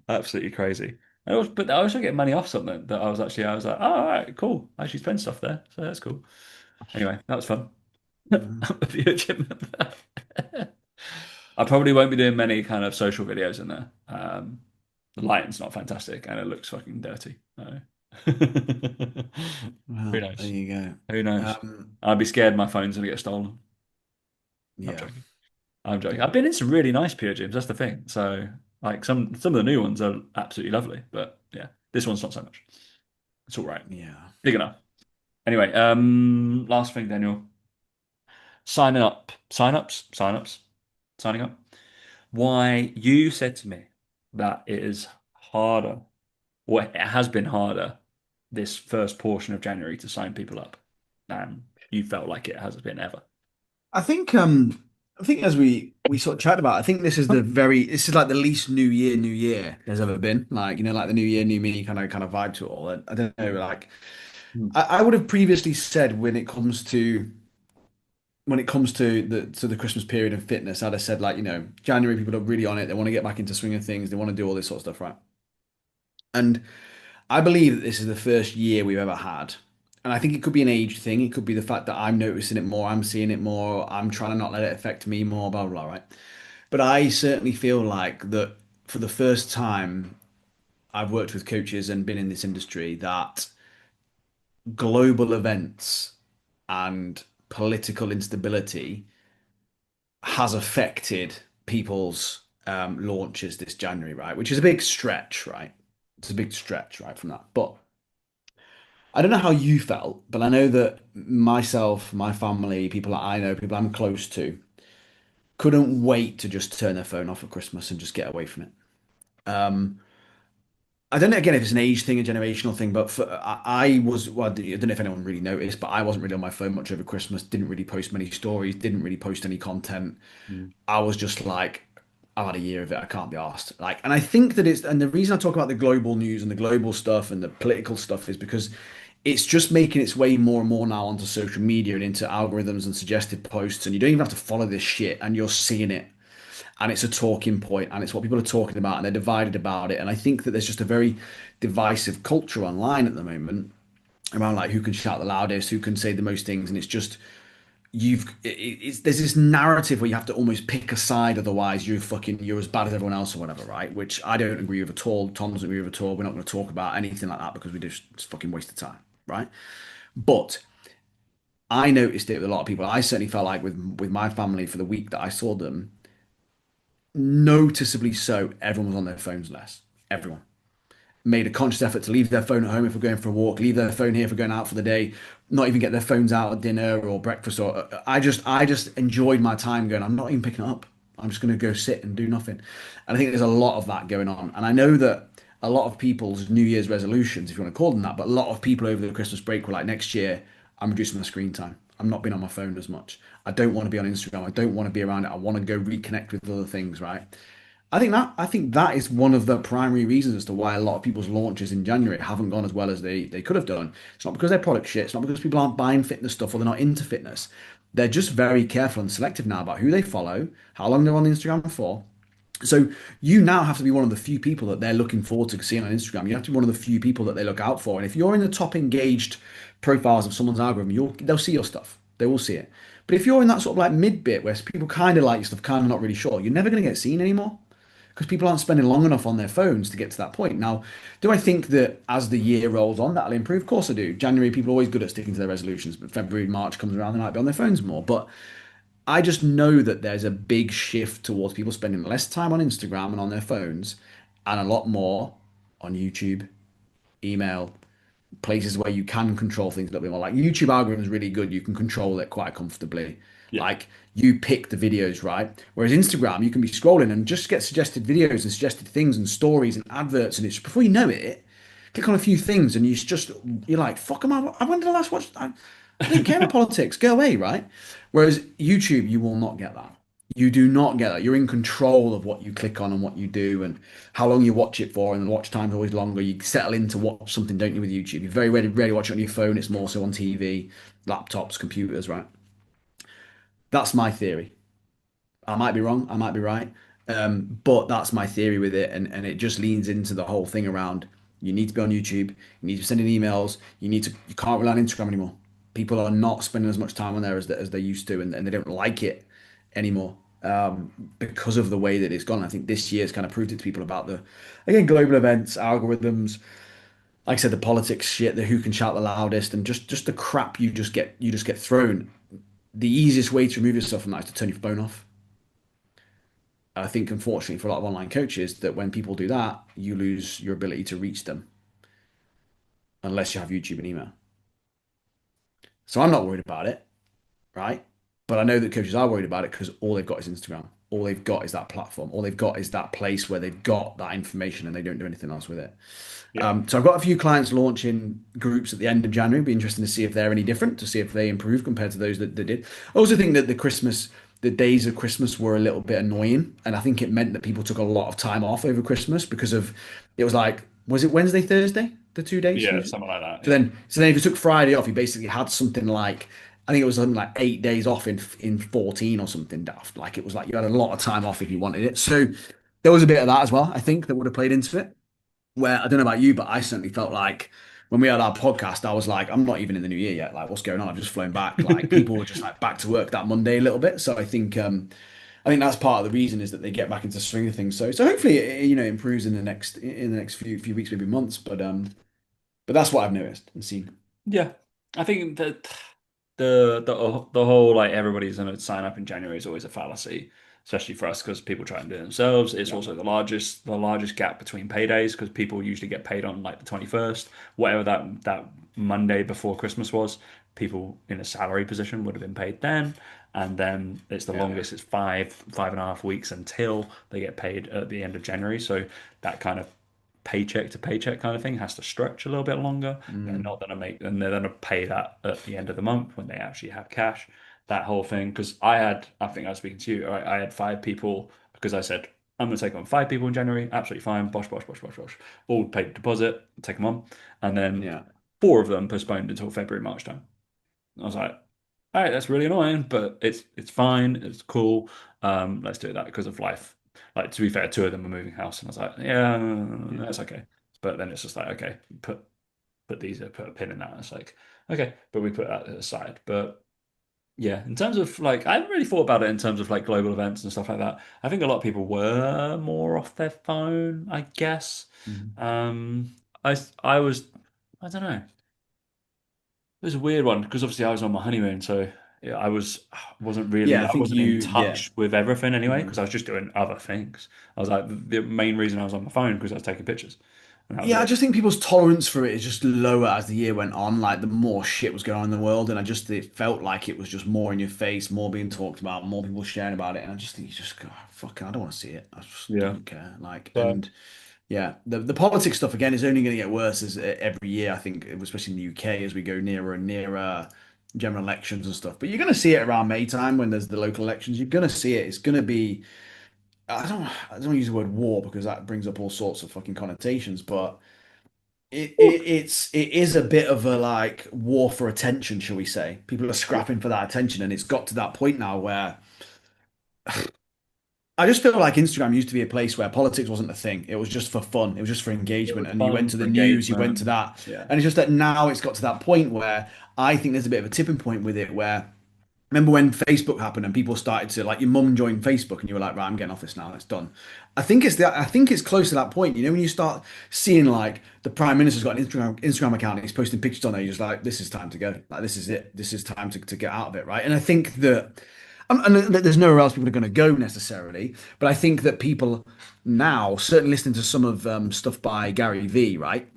Absolutely crazy. But I also get money off something that I was like, oh, all right, cool. I actually spend stuff there, so that's cool. Anyway, that was fun. Mm. I'm a pure gym member. I probably won't be doing many kind of social videos in there. The lighting's not fantastic and it looks fucking dirty. So. Who Well, there knows? you go. Who knows? Um, I'd be scared my phone's gonna get stolen. I'm yeah. joking. I'm joking. I've been in some really nice pure gyms. That's the thing. So like some of the new ones are absolutely lovely, but yeah, this one's not so much. It's all right. Yeah. Big enough. Anyway, last thing, Daniel. Signing up. Sign ups. Signing up. Why you said to me that it is harder, or it has been harder this first portion of January to sign people up than you felt like it has been ever. I think as we sort of chatted about, I think this is like the least new year there's ever been. Like, like the new year, new me kind of vibe to it all. And I don't know, like Hmm. I would have previously said when it comes to the Christmas period and fitness, I'd have said like, January people are really on it. They want to get back into swing of things. They want to do all this sort of stuff, right? And I believe that this is the first year we've ever had. And I think it could be an age thing. It could be the fact that I'm noticing it more, I'm seeing it more, I'm trying to not let it affect me more, blah, blah, blah, right? But I certainly feel like that for the first time I've worked with coaches and been in this industry, that global events and political instability has affected people's launches this January, right? Which is a big stretch, right? It's a big stretch, right, from that. But I don't know how you felt, but I know that myself, my family, people that I know, people I'm close to, couldn't wait to just turn their phone off at Christmas and just get away from it. Um, I don't know again if it's an age thing, a generational thing, but I was, well, I don't know if anyone really noticed, but I wasn't really on my phone much over Christmas, didn't really post many stories, didn't really post any content. Mm. I was just like, I've had a year of it. I can't be asked. Like, and I think that and the reason I talk about the global news and the global stuff and the political stuff is because it's just making its way more and more now onto social media and into algorithms and suggested posts. And you don't even have to follow this shit, and you're seeing it. And it's a talking point, and it's what people are talking about, and they're divided about it. And I think that there's just a very divisive culture online at the moment around like who can shout the loudest, who can say the most things, and it's just there's this narrative where you have to almost pick a side, otherwise you're as bad as everyone else or whatever, right? Which I don't agree with at all. Tom doesn't agree with at all. We're not going to talk about anything like that because we just it's fucking waste of time, right? But I noticed it with a lot of people. I certainly felt like with my family for the week that I saw them, noticeably so, everyone was on their phones less. Everyone made a conscious effort to leave their phone at home if we're going for a walk, leave their phone here if we're going out for the day, not even get their phones out at dinner or breakfast. Or I just enjoyed my time going, I'm not even picking it up. I'm just going to go sit and do nothing. And I think there's a lot of that going on. And I know that a lot of people's New Year's resolutions, if you want to call them that, but a lot of people over the Christmas break were like, next year, I'm reducing my screen time. I'm not being on my phone as much. I don't want to be on Instagram. I don't want to be around it. I want to go reconnect with other things, right? I think that is one of the primary reasons as to why a lot of people's launches in January haven't gone as well as they could have done. It's not because their product shit. It's not because people aren't buying fitness stuff or they're not into fitness. They're just very careful and selective now about who they follow, how long they're on Instagram for. So you now have to be one of the few people that they're looking forward to seeing on Instagram. You have to be one of the few people that they look out for. And if you're in the top engaged profiles of someone's algorithm, they'll see your stuff. They will see it. But if you're in that sort of like mid bit where people kind of like your stuff, kind of not really sure, you're never going to get seen anymore because people aren't spending long enough on their phones to get to that point. Now, do I think that as the year rolls on, that'll improve? Of course I do. January, people are always good at sticking to their resolutions, but February, March comes around, they might be on their phones more. But I just know that there's a big shift towards people spending less time on Instagram and on their phones and a lot more on YouTube, email, places where you can control things a little bit more. Like YouTube algorithm is really good. You can control it quite comfortably. Yeah. Like you pick the videos, right? Whereas Instagram, you can be scrolling and just get suggested videos and suggested things and stories and adverts, and it's before you know it, click on a few things and you're like, fuck am I when did I last watch? I don't care about politics. Go away, right? Whereas YouTube, you will not get that. You do not get that. You're in control of what you click on and what you do and how long you watch it for, and the watch time's always longer. You settle in to watch something, don't you, with YouTube? You very rarely watch it on your phone. It's more so on TV, laptops, computers, right? That's my theory. I might be wrong, I might be right. But that's my theory with it, and it just leans into the whole thing around you need to be on YouTube, you need to be sending emails, you can't rely on Instagram anymore. People are not spending as much time on there as they used to, and they don't like it anymore because of the way that it's gone. I think this year's kind of proved it to people about the again global events, algorithms, like I said, the politics shit, the who can shout the loudest, and just the crap you just get thrown. The easiest way to remove yourself from that is to turn your phone off. I think, unfortunately, for a lot of online coaches, that when people do that, you lose your ability to reach them unless you have YouTube and email. So I'm not worried about it, right? But I know that coaches are worried about it because all they've got is Instagram. All they've got is that platform. All they've got is that place where they've got that information and they don't do anything else with it. Yeah. So I've got a few clients launching groups at the end of January. It'd be interesting to see if they're any different, to see if they improve compared to those that did. I also think that the days of Christmas were a little bit annoying, and I think it meant that people took a lot of time off over Christmas because of it was like, was it Wednesday, Thursday, the 2 days? Yeah, something like that. So then if you took Friday off, you basically had something like I think it was something like 8 days off in 14 or something daft. Like it was like you had a lot of time off if you wanted it. So there was a bit of that as well. I think that would have played into it where I don't know about you, but I certainly felt like when we had our podcast, I was like, I'm not even in the new year yet. Like, what's going on? I've just flown back. Like, Yeah. people were just like back to work that Monday a little bit. So I think that's part of the reason is that they get back into the swing of things. So hopefully, it improves in the next few weeks, maybe months. But that's what I've noticed and seen. Yeah. I think that the whole like everybody's gonna sign up in January is always a fallacy. especially for us because people try and do it themselves. It's Yeah. also the largest gap between paydays because people usually get paid on like the 21st, whatever that Monday before Christmas was. People in a salary position would have been paid then, and then it's the Yeah. longest. It's 5.5 weeks until they get paid at the end of January. So that kind of paycheck to paycheck kind of thing has to stretch a little bit longer. Mm. They're gonna pay that at the end of the month when they actually have cash. That whole thing, because I think I was speaking to you, I had 5 people because I said I'm gonna take on 5 people in January, absolutely fine, bosh, bosh, bosh, bosh, bosh, all paid deposit, take them on, and then Yeah. 4 of them postponed until February, March time. I was like, all right, that's really annoying, but it's fine, it's cool. Let's do that because of life. Like to be fair, 2 of them are moving house, and I was like, yeah, Yeah. that's okay. But then it's just like, okay, put a pin in that. And it's like, okay, but we put that aside. But yeah, in terms of like, I haven't really thought about it in terms of like global events and stuff like that. I think a lot of people were more off their phone, I guess. Mhm. Um, I was, I don't know. It was a weird one because obviously I was on my honeymoon, so yeah, Yeah, I I think wasn't in yeah. touch with everything anyway because Mhm. I was just doing other things. I was like, the main reason I was on my phone because I was taking pictures, and that was Yeah, I it. just think people's tolerance for it is just lower as the year went on. Like the more shit was going on in the world, and it felt like it was just more in your face, more being talked about, more people sharing about it. And I just think you just go, fucking, I don't want to see it. I just Yeah. don't care. Like, So and yeah, the politics stuff again is only going to get worse as every year. I think, especially in the UK, as we go nearer and nearer general elections and stuff. But you're going to see it around May time when there's the local elections. You're going to see it. It's going to be. I don't use the word war because that brings up all sorts of fucking connotations, but it is a bit of a like war for attention, shall we say? People are yeah, scrapping for that attention, and it's got to that point now where I just feel like Instagram used to be a place where politics wasn't a thing. It was just for fun. It was just for it engagement. was And you went fun to for the news, you went to engagement. that. Yeah, And it's just that now it's got to that point where I think there's a bit of a tipping point with it where remember when Facebook happened and people started to like your mum joined Facebook and you were like, right, I'm getting off this now, it's done. I think it's close to that point. You know, when you start seeing like the Prime Minister's got an Instagram account and he's posting pictures on there, you're just like, this is time to go. Like this is it. This is time to get out of it, right? And I think that and there's nowhere else people are going to go necessarily, but I think that people now, certainly listening to some of stuff by Gary V, right?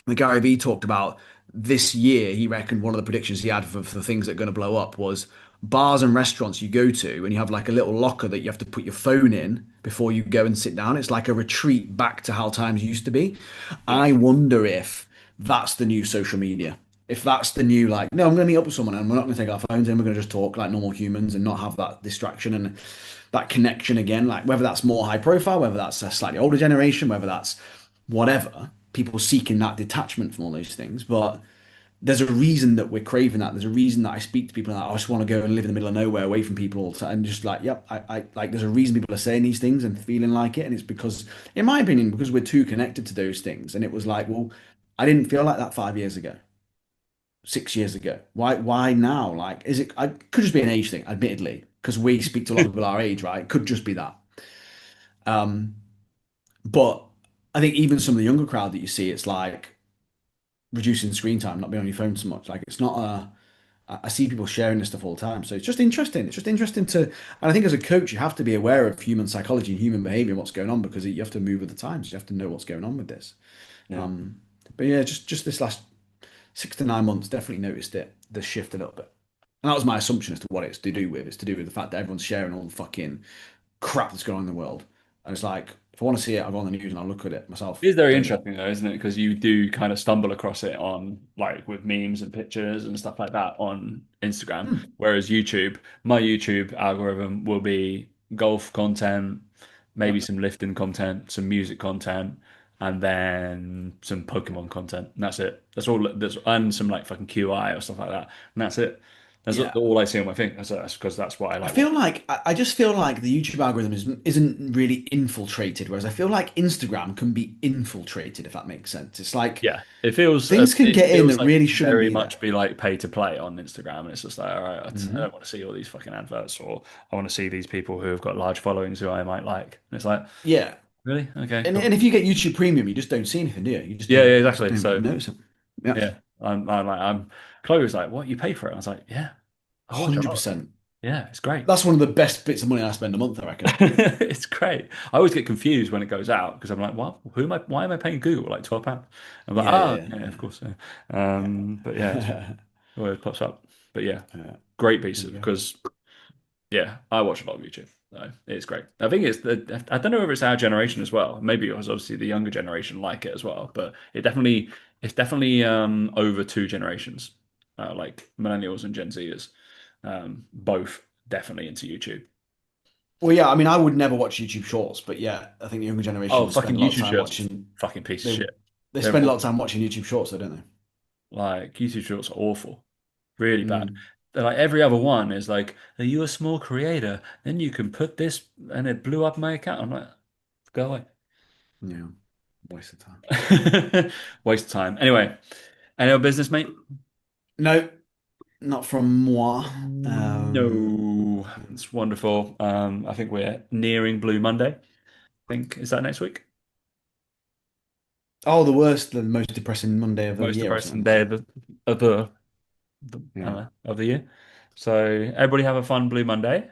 The Gary Vee talked about this year, he reckoned one of the predictions he had for things that are going to blow up was bars and restaurants you go to and you have like a little locker that you have to put your phone in before you go and sit down. It's like a retreat back to how times used to be. yeah. I wonder if that's the new social media. If that's the new, like, no, I'm going to meet up with someone and we're not going to take our phones in, we're going to just talk like normal humans and not have that distraction and that connection again. Like, whether that's more high profile, whether that's a slightly older generation, whether that's whatever, people seeking that detachment from all those things. But there's a reason that we're craving that. There's a reason that I speak to people and I just want to go and live in the middle of nowhere away from people all the time. And just like, yep, I like there's a reason people are saying these things and feeling like it. And it's because, in my opinion, because we're too connected to those things. And it was like, well, I didn't feel like that 5 years ago, 6 years ago. Why now? Like, is it I could just be an age thing, admittedly, because we speak to a lot of people our age, right? It could just be that. Um, but I think even some of the younger crowd that you see, it's like reducing screen time, not being on your phone so much. Like it's not a. I see people sharing this stuff all the time, so it's just interesting. It's just interesting to, and I think as a coach, you have to be aware of human psychology and human behavior and what's going on because you have to move with the times. You have to know what's going on with this. Yeah. Um, but yeah, just this last 6 to 9 months, definitely noticed it the shift a little bit, and that was my assumption as to what it's to do with. It's to do with the fact that everyone's sharing all the fucking crap that's going on in the world, and it's like if I want to see it, I'll go on the news and I'll look at it myself. It is very Don't need. interesting though, isn't it? Because you do kind of stumble across it on like with memes and pictures and stuff like that on Instagram. Hmm. Whereas YouTube, my YouTube algorithm will be golf content, Yeah. maybe some lifting content, some music content, and then some Pokemon content. And that's it. That's all. And some like fucking QI or stuff like that. And that's it. That's Yeah. all I see on my thing. That's because that's what I I like feel watching. like I just feel like the YouTube algorithm isn't really infiltrated, whereas I feel like Instagram can be infiltrated, if that makes sense. It's like Yeah, it feels things can it get in feels that like really shouldn't very be there. much be like pay to play on Instagram, and it's just like, all right, I don't Hmm. want to see all these fucking adverts, or I want to see these people who have got large followings who I might like. And it's like, Yeah, really? Okay, and cool. if you get YouTube Premium, you just don't see anything, do you? Yeah, yeah, You just exactly. don't So notice it. Yeah, yeah, I'm like, Chloe was like, what you pay for it? I was like, yeah, I watch a lot. 100%. Yeah, it's great. That's one of the best bits of money I spend a month, I reckon. It's great. I always get confused when it goes out because I'm like, what? Who am I? Why am I paying Google like £12? I'm like, Yeah, oh, yeah, yeah, of yeah, course. Yeah. But yeah, it's yeah. where it pops up. But yeah, Yeah, great there pieces you go. because yeah, I watch a lot of YouTube. So it's great. I think it's the I don't know if it's our generation as well. Maybe it was obviously the younger generation like it as well, but it's definitely over two generations, like millennials and Gen Zers, both definitely into YouTube. Well, yeah, I mean, I would never watch YouTube Shorts, but yeah, I think the younger Oh, generation fucking spend a lot of YouTube time shorts, watching. fucking piece of They shit. they They're spend a lot awful. of time watching YouTube Shorts, though, don't Like YouTube shorts are awful, really they? bad. Mm, They're like every other one is like, are you a small creator? Then you can put this, and it blew up my account. I'm like, go away. yeah, waste of time. Waste of time. Anyway, any other business, mate? No, not from moi. No, it's wonderful. I think we're nearing Blue Monday. I think is that next week? Oh, the most depressing Monday of the Most year or depressing something. day So, of yeah, of the year. So everybody have a fun Blue Monday.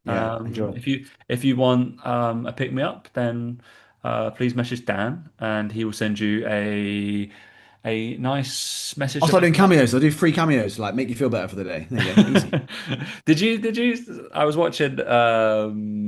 yeah, enjoy. If you want a pick me up, then please message Dan, and he will send you a nice message I'll of start doing affirmation. cameos. I'll do free cameos, like make you feel better for the day. There you go, easy. Did you I was watching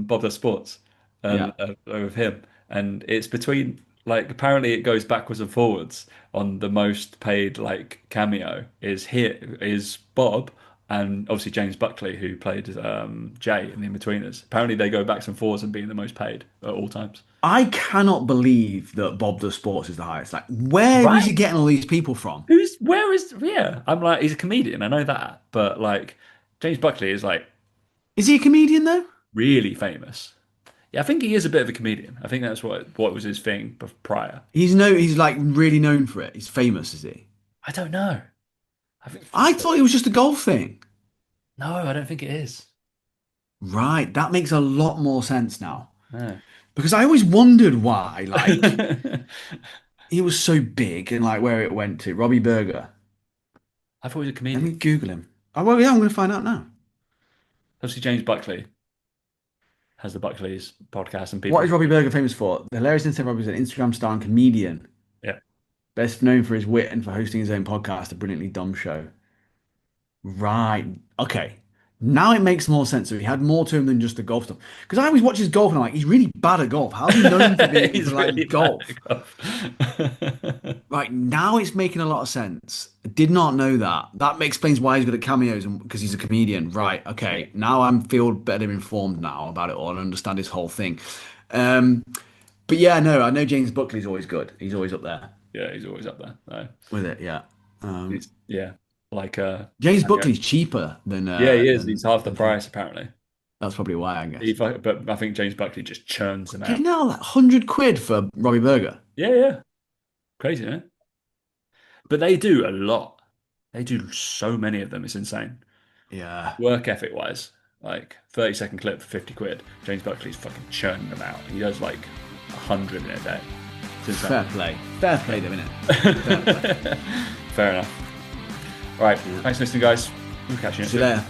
Bob Does Sports Yeah. with him, and it's between like apparently it goes backwards and forwards on the most paid like cameo is Bob and obviously James Buckley who played Jay in the Inbetweeners. Apparently they go backs and forwards and being the most paid at all times. I cannot believe that Bob Does Sports is the highest. Like, where is he Right? getting all these people from? Where is yeah? I'm like he's a comedian, I know that, but like James Buckley is like Is he a comedian though? really famous. Yeah, I think he is a bit of a comedian. I think that's what was his thing prior. He's like really known for it. He's famous, is he? I don't know. I think I thought it was just a golf thing. no, I don't think it is. Right, that makes a lot more sense now. No. Because I always wondered why, like, I he was so big and like where it went to. Robbie Burger. thought he was a Let comedian. me Google him. Oh, well, yeah, I'm going to find out now. Obviously, James Buckley has the Buckley's podcast, and What people, is Robbie Burger famous for? The hilarious Instant Robbie is an Instagram star and comedian, yeah, best known for his wit and for hosting his own podcast, A Brilliantly Dumb Show. Right. Okay. Now it makes more sense. So he had more to him than just the golf stuff. Because I always watch his golf and I'm like, he's really bad at golf. How's he known for being for he's really like bad golf? at golf. Right now it's making a lot of sense. I did not know that. That explains why he's good at cameos and because he's a comedian. Right. Yeah, Okay. Now I'm feel better informed now about it all and understand his whole thing. Um, but yeah, no, I know James Buckley's always good. He's always up there yeah, he's always up there. No, with it. Yeah. he's yeah, like James cameo. Buckley's cheaper than Yeah, he is. He's half the thing. price apparently. That's probably why I guess. But I think James Buckley just churns them Did out. you know like 100 quid for Robbie Burger? Yeah, yeah, crazy, man. But they do a lot. They do so many of them. It's insane. Yeah. Work ethic wise, like 30-second clip for 50 quid. James Buckley's fucking churning them out. He does like 100 in a day. It's insane. Fair play. Fair play, though, innit? Fair play. Fair enough. Right. Yeah. Thanks for listening, guys. We'll catch you next See you week. later.